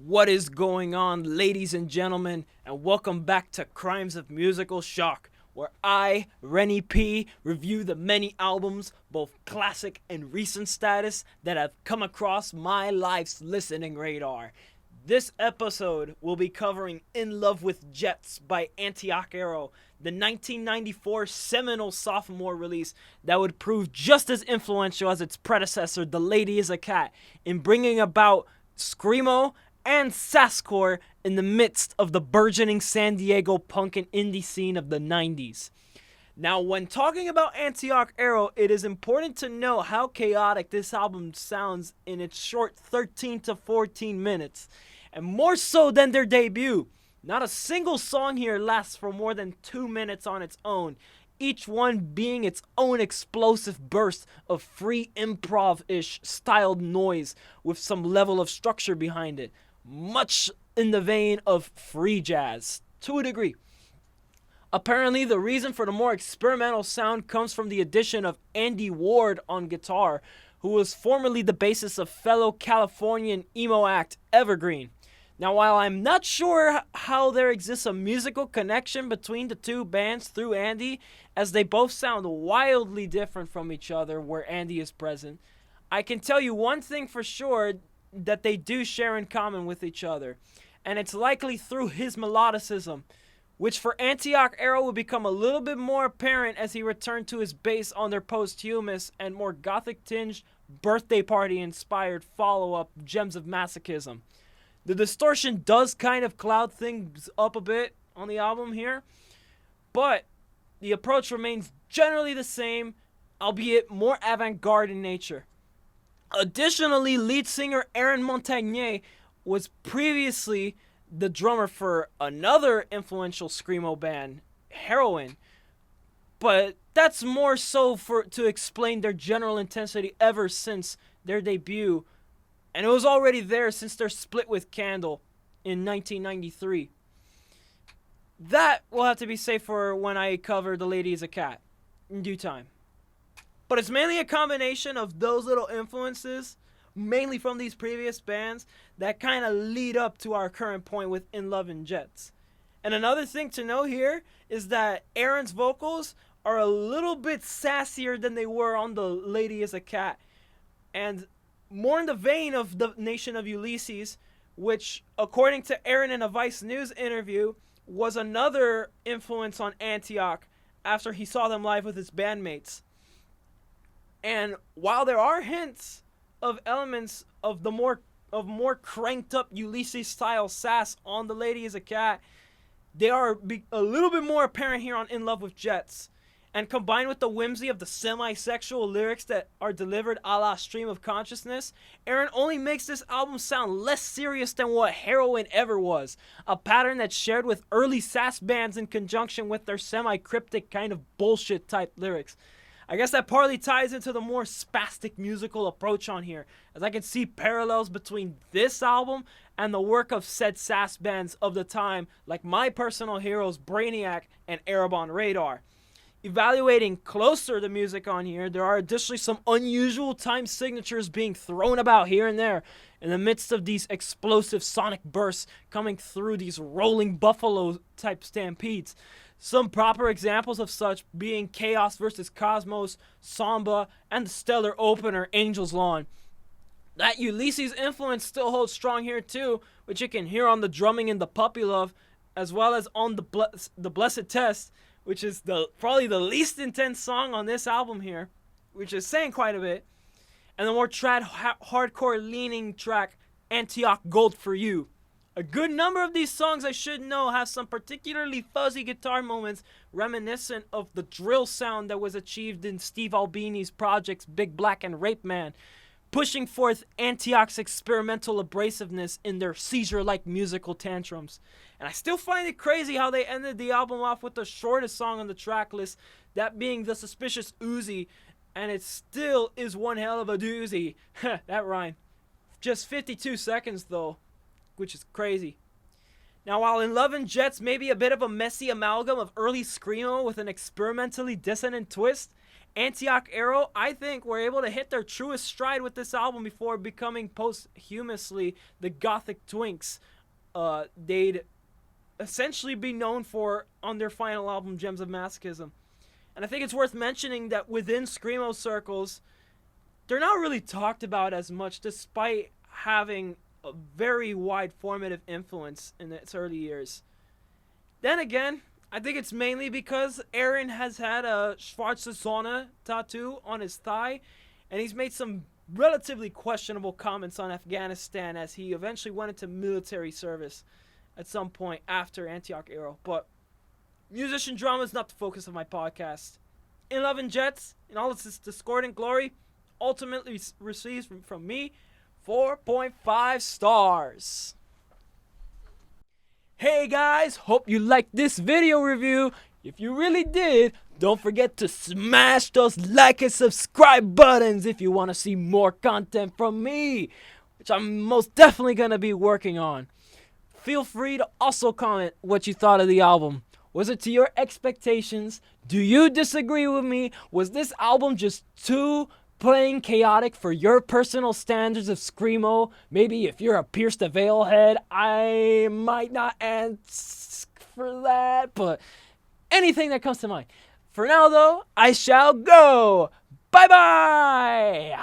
What is going on, ladies and gentlemen, and welcome back to Crimes of Musical Shock, where I, Rennie P, review the many albums, both classic and recent status, that have come across my life's listening radar. This episode will be covering In Love with Jets by Antioch Arrow, the 1994 seminal sophomore release that would prove just as influential as its predecessor, The Lady is a Cat, in bringing about screamo and sasscore in the midst of the burgeoning San Diego punk and indie scene of the 90s. Now, when talking about Antioch Arrow, it is important to know how chaotic this album sounds in its short 13 to 14 minutes, and more so than their debut. Not a single song here lasts for more than 2 minutes on its own, each one being its own explosive burst of free improv-ish styled noise with some level of structure behind it, much in the vein of free jazz, to a degree. Apparently, the reason for the more experimental sound comes from the addition of Andy Ward on guitar, who was formerly the bassist of fellow Californian emo act Evergreen. Now, while I'm not sure how there exists a musical connection between the two bands through Andy, as they both sound wildly different from each other where Andy is present, I can tell you one thing for sure that they do share in common with each other, and it's likely through his melodicism, which for Antioch Arrow will become a little bit more apparent as he returned to his bass on their posthumous and more gothic-tinged, birthday party-inspired follow-up, Gems of Masochism. The distortion does kind of cloud things up a bit on the album here, but the approach remains generally the same, albeit more avant-garde in nature. Additionally, lead singer Aaron Montagnier was previously the drummer for another influential screamo band, Heroin, but that's more so to explain their general intensity ever since their debut, and it was already there since their split with Candle in 1993. That will have to be saved for when I cover The Lady is a Cat in due time. But it's mainly a combination of those little influences, mainly from these previous bands, that kind of lead up to our current point with In Love and Jets. And another thing to know here is that Aaron's vocals are a little bit sassier than they were on The Lady is a Cat, and more in the vein of The Nation of Ulysses, which, according to Aaron in a Vice News interview, was another influence on Antioch after he saw them live with his bandmates. And while there are hints of elements of more cranked up Ulysses style sass on The Lady is a Cat, they are a little bit more apparent here on In Love with Jets. And combined with the whimsy of the semi-sexual lyrics that are delivered a la Stream of Consciousness, Aaron only makes this album sound less serious than what Heroin ever was, a pattern that's shared with early sass bands in conjunction with their semi-cryptic kind of bullshit type lyrics. I guess that partly ties into the more spastic musical approach on here, as I can see parallels between this album and the work of said sass bands of the time, like my personal heroes Brainiac and Arab on Radar. Evaluating closer the music on here, there are additionally some unusual time signatures being thrown about here and there in the midst of these explosive sonic bursts coming through these rolling buffalo type stampedes. Some proper examples of such being Chaos vs. Cosmos, Samba, and the stellar opener Angel's Lawn. That Ulysses influence still holds strong here too, which you can hear on the drumming in the Puppy Love, as well as on the Blessed Test, which is probably the least intense song on this album here, which is saying quite a bit, and the more trad hardcore leaning track Antioch Gold for You. A good number of these songs, I should know, have some particularly fuzzy guitar moments reminiscent of the drill sound that was achieved in Steve Albini's projects Big Black and Rape Man, pushing forth Antioch's experimental abrasiveness in their seizure-like musical tantrums. And I still find it crazy how they ended the album off with the shortest song on the track list, that being The Suspicious Uzi, and it still is one hell of a doozy. That rhyme. Just 52 seconds though, which is crazy. Now, while In Love and Jets may be a bit of a messy amalgam of early screamo with an experimentally dissonant twist, Antioch Arrow, I think, were able to hit their truest stride with this album before becoming posthumously the Gothic Twinks they'd essentially be known for on their final album, Gems of Masochism. And I think it's worth mentioning that within screamo circles, they're not really talked about as much, despite having a very wide formative influence in its early years. Then again, I think it's mainly because Aaron has had a Schwarze Sonne tattoo on his thigh, and he's made some relatively questionable comments on Afghanistan as he eventually went into military service at some point after Antioch Arrow. But musician drama is not the focus of my podcast. In Love and Jets, in all its discordant glory, ultimately receives from me 4.5 stars. Hey guys, hope you liked this video review. If you really did, don't forget to smash those like and subscribe buttons if you want to see more content from me, which I'm most definitely going to be working on. Feel free to also comment what you thought of the album. Was it to your expectations? Do you disagree with me? Was this album just too plain chaotic for your personal standards of screamo? Maybe if you're a Pierce the Veil head, I might not answer for that, but anything that comes to mind. For now, though, I shall go. Bye-bye!